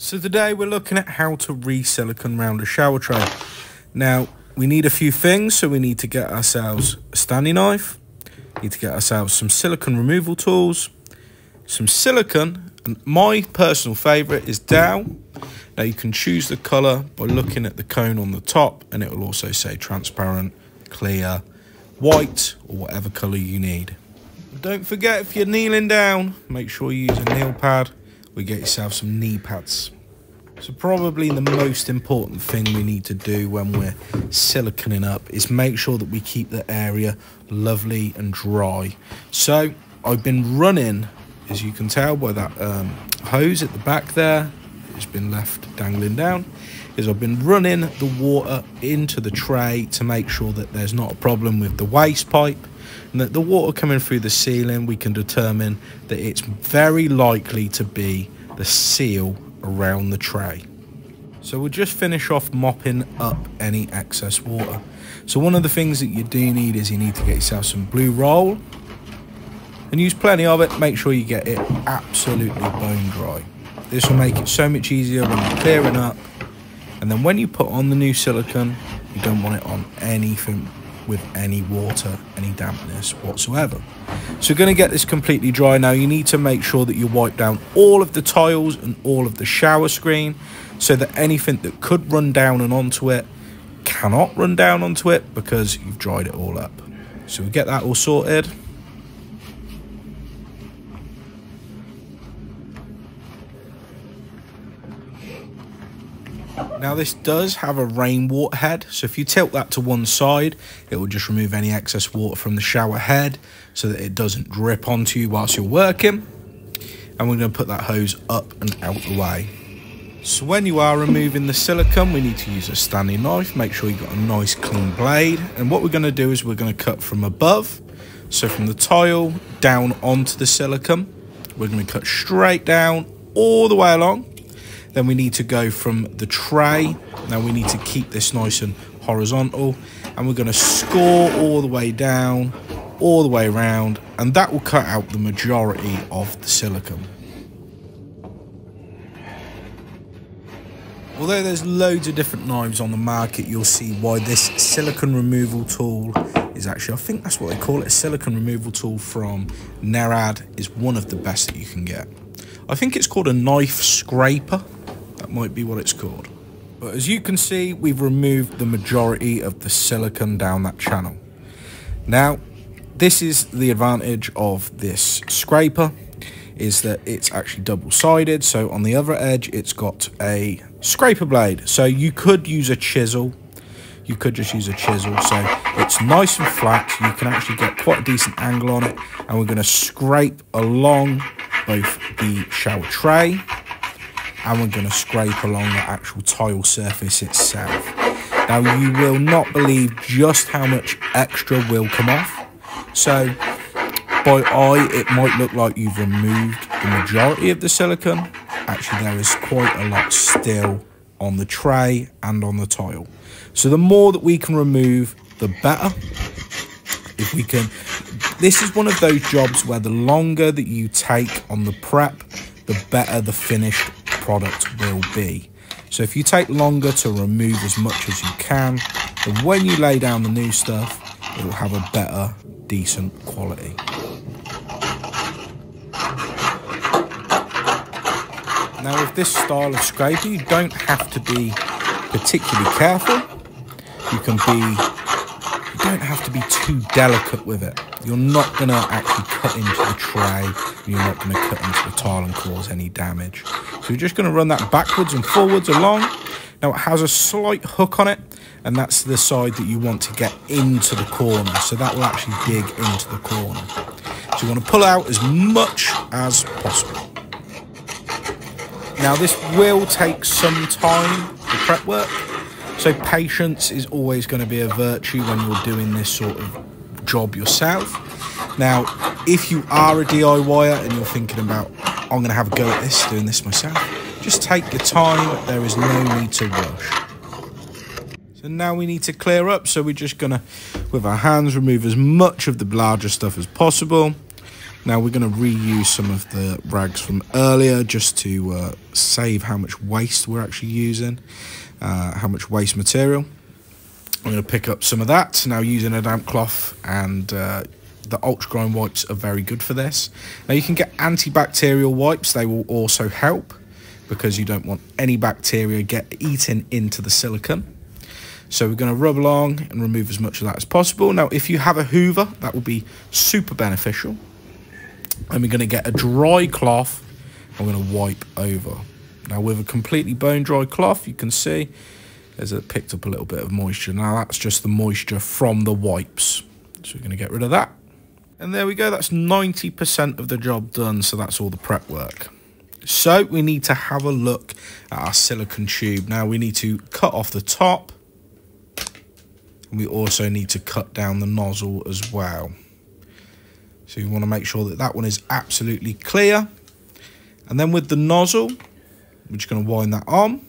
So today we're looking at how to re-silicone round a shower tray. Now we need a few things, so we need to get ourselves a Stanley knife, need to get ourselves some silicone removal tools, some silicone, and my personal favourite is Dow. Now you can choose the colour by looking at the cone on the top, and it will also say transparent, clear, white, or whatever colour you need. Don't forget, if you're kneeling down, make sure you use a kneel pad. We get yourself some knee pads. So probably the most important thing we need to do when we're siliconing up is make sure that we keep the area lovely and dry. So I've been running, as you can tell by that hose at the back there, it's been left dangling down, is I've been running the water into the tray to make sure that there's not a problem with the waste pipe, and that the water coming through the ceiling, we can determine that it's very likely to be the seal around the tray. So we'll just finish off mopping up any excess water. So one of the things that you do need is you need to get yourself some blue roll and use plenty of it. Make sure you get it absolutely bone dry. This will make it so much easier when you're clearing up, and then when you put on the new silicone, you don't want it on anything with any water, any dampness whatsoever. So we're going to get this completely dry. Now you need to make sure that you wipe down all of the tiles and all of the shower screen, so that anything that could run down and onto it cannot run down onto it because you've dried it all up. So we get that all sorted. Now this does have a rainwater head, so if you tilt that to one side, it will just remove any excess water from the shower head so that it doesn't drip onto you whilst you're working. And we're going to put that hose up and out the way. So when you are removing the silicone, we need to use a Stanley knife. Make sure you've got a nice clean blade. And what we're going to do is we're going to cut from above, so from the tile down onto the silicone. We're going to cut straight down all the way along. Then we need to go from the tray. Now we need to keep this nice and horizontal, and we're going to score all the way down, all the way around, and that will cut out the majority of the silicone. Although there's loads of different knives on the market, you'll see why this silicone removal tool is actually, I think that's what they call it, a silicone removal tool from Nerrad, is one of the best that you can get. I think it's called a knife scraper. That might be what it's called. But as you can see, we've removed the majority of the silicone down that channel. Now, this is the advantage of this scraper, is that it's actually double-sided. So on the other edge, it's got a scraper blade. So you could use a chisel. You could just use a chisel. So it's nice and flat. You can actually get quite a decent angle on it. And we're going to scrape along both the shower tray, and we're going to scrape along the actual tile surface itself. Now you will not believe just how much extra will come off. So by eye it might look like you've removed the majority of the silicone. Actually there is quite a lot still on the tray and on the tile. So the more that we can remove, the better. If we can, this is one of those jobs where the longer that you take on the prep, the better the finished product will be. So if you take longer to remove as much as you can, then when you lay down the new stuff, it will have a better, decent quality. Now with this style of scraper, you don't have to be particularly careful. You don't have to be too delicate with it. You're not going to actually cut into the tray, and you're not going to cut into the tile and cause any damage. So you're just going to run that backwards and forwards along. Now it has a slight hook on it, and that's the side that you want to get into the corner. So that will actually dig into the corner. So you want to pull out as much as possible. Now this will take some time, the prep work. So patience is always going to be a virtue when you're doing this sort of job yourself. Now, if you are a DIYer and you're thinking about, I'm going to have a go at this, doing this myself, just take your time. There is no need to rush. So now we need to clear up. So we're just going to, with our hands, remove as much of the larger stuff as possible. Now we're going to reuse some of the rags from earlier just to save how much waste we're actually using, how much waste material. I'm going to pick up some of that. Now using a damp cloth and the ultra grime wipes are very good for this. Now you can get antibacterial wipes, they will also help because you don't want any bacteria eating into the silicone. So we're going to rub along and remove as much of that as possible. Now if you have a hoover, that will be super beneficial. And we're going to get a dry cloth and we're going to wipe over. Now with a completely bone dry cloth, you can see there's picked up a little bit of moisture. Now that's just the moisture from the wipes. So we're going to get rid of that. And there we go, that's 90% of the job done, so that's all the prep work. So we need to have a look at our silicone tube. Now we need to cut off the top. And we also need to cut down the nozzle as well. So you want to make sure that that one is absolutely clear. And then with the nozzle, we're just going to wind that on.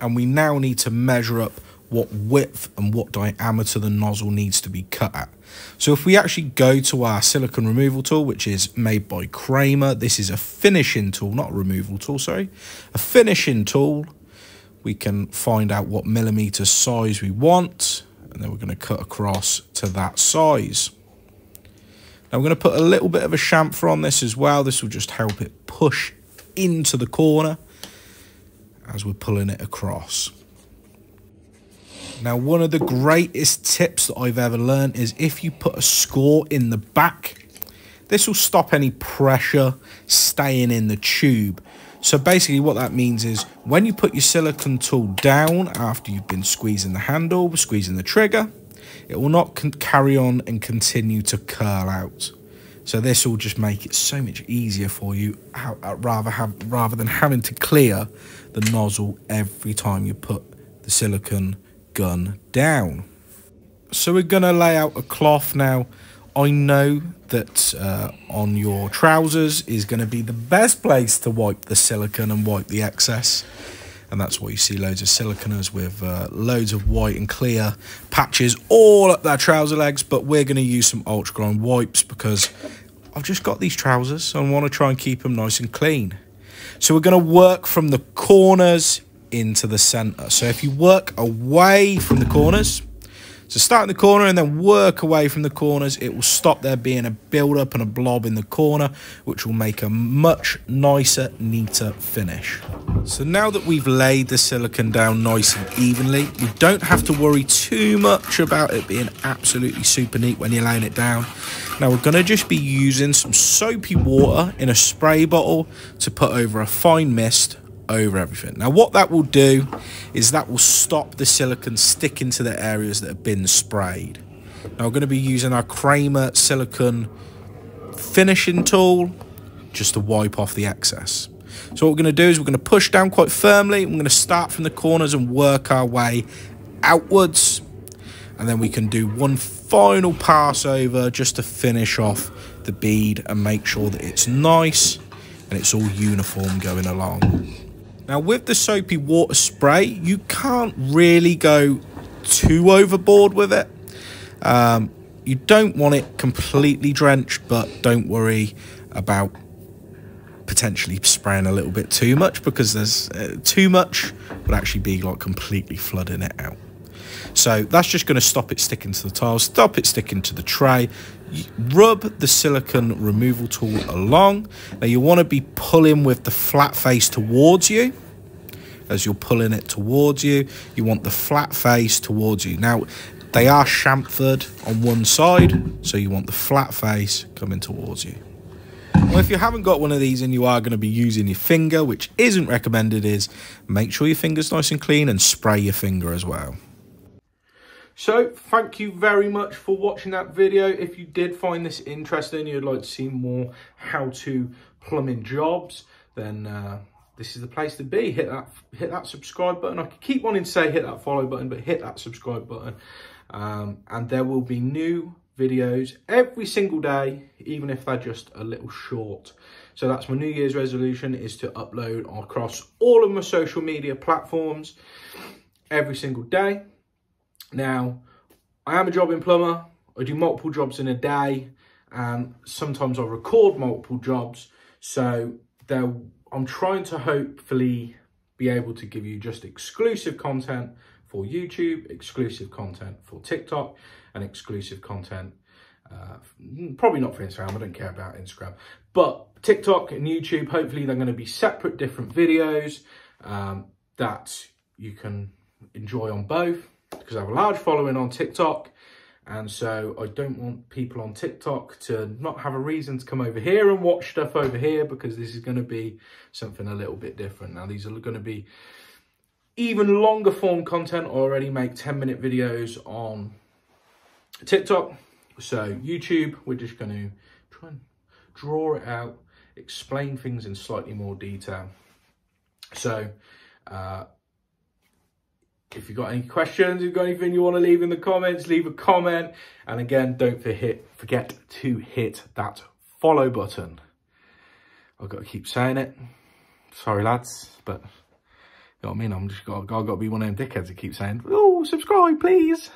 And we now need to measure up what width and what diameter the nozzle needs to be cut at. So if we actually go to our silicone removal tool, which is made by Cramer, this is a finishing tool, not a removal tool, sorry, a finishing tool. We can find out what millimeter size we want, and then we're going to cut across to that size. Now we're going to put a little bit of a chamfer on this as well. This will just help it push into the corner as we're pulling it across. Now one of the greatest tips that I've ever learned is if you put a score in the back, this will stop any pressure staying in the tube. So basically what that means is when you put your silicone tool down after you've been squeezing the handle, squeezing the trigger, it will not carry on and continue to curl out. So this will just make it so much easier for you rather than having to clear the nozzle every time you put the silicone gun down. So we're going to lay out a cloth. Now I know that on your trousers is going to be the best place to wipe the silicone and wipe the excess, and that's why you see loads of siliconers with loads of white and clear patches all up their trouser legs. But we're going to use some ultra grime wipes because I've just got these trousers, so I want to try and keep them nice and clean. So we're going to work from the corners into the center. So if you work away from the corners, so start in the corner and then work away from the corners, it will stop there being a build up and a blob in the corner, which will make a much nicer, neater finish. So now that we've laid the silicone down nice and evenly, you don't have to worry too much about it being absolutely super neat when you're laying it down. Now we're going to just be using some soapy water in a spray bottle to put over a fine mist over everything. Now what that will do is that will stop the silicone sticking to the areas that have been sprayed. Now we're going to be using our Cramer silicone finishing tool just to wipe off the excess. So what we're going to do is we're going to push down quite firmly. We're going to start from the corners and work our way outwards, and then we can do one final pass over just to finish off the bead and make sure that it's nice and it's all uniform going along. Now with the soapy water spray, you can't really go too overboard with it. You don't want it completely drenched, but don't worry about potentially spraying a little bit too much, because there's too much would actually be like completely flooding it out. So that's just going to stop it sticking to the tiles, stop it sticking to the tray. Rub the silicone removal tool along. Now you want to be pulling with the flat face towards you. As you're pulling it towards you, you want the flat face towards you. Now they are chamfered on one side, so you want the flat face coming towards you. Well, if you haven't got one of these and you are going to be using your finger, which isn't recommended, is make sure your finger's nice and clean and spray your finger as well. So thank you very much for watching that video. If you did find this interesting, you'd like to see more how-to plumbing jobs, then this is the place to be. Hit that subscribe button. I could keep wanting to say hit that follow button, but hit that subscribe button. And there will be new videos every single day, even if they're just a little short. So that's my New Year's resolution, is to upload across all of my social media platforms every single day. Now, I am a jobbing plumber. I do multiple jobs in a day, and sometimes I record multiple jobs. So I'm trying to hopefully be able to give you just exclusive content for YouTube, exclusive content for TikTok, and exclusive content, probably not for Instagram, I don't care about Instagram, but TikTok and YouTube, hopefully they're going to be separate, different videos that you can enjoy on both, because I have a large following on TikTok, and so I don't want people on TikTok to not have a reason to come over here and watch stuff over here, because this is going to be something a little bit different. Now, these are going to be even longer form content. I already make 10-minute videos on TikTok. So YouTube, we're just going to try and draw it out, explain things in slightly more detail. So if you've got any questions, if you've got anything you want to leave in the comments, leave a comment. And again, don't forget to hit that follow button. I've got to keep saying it. Sorry, lads, but you know what I mean? I'm just got to be one of them dickheads that keep saying, oh, subscribe, please.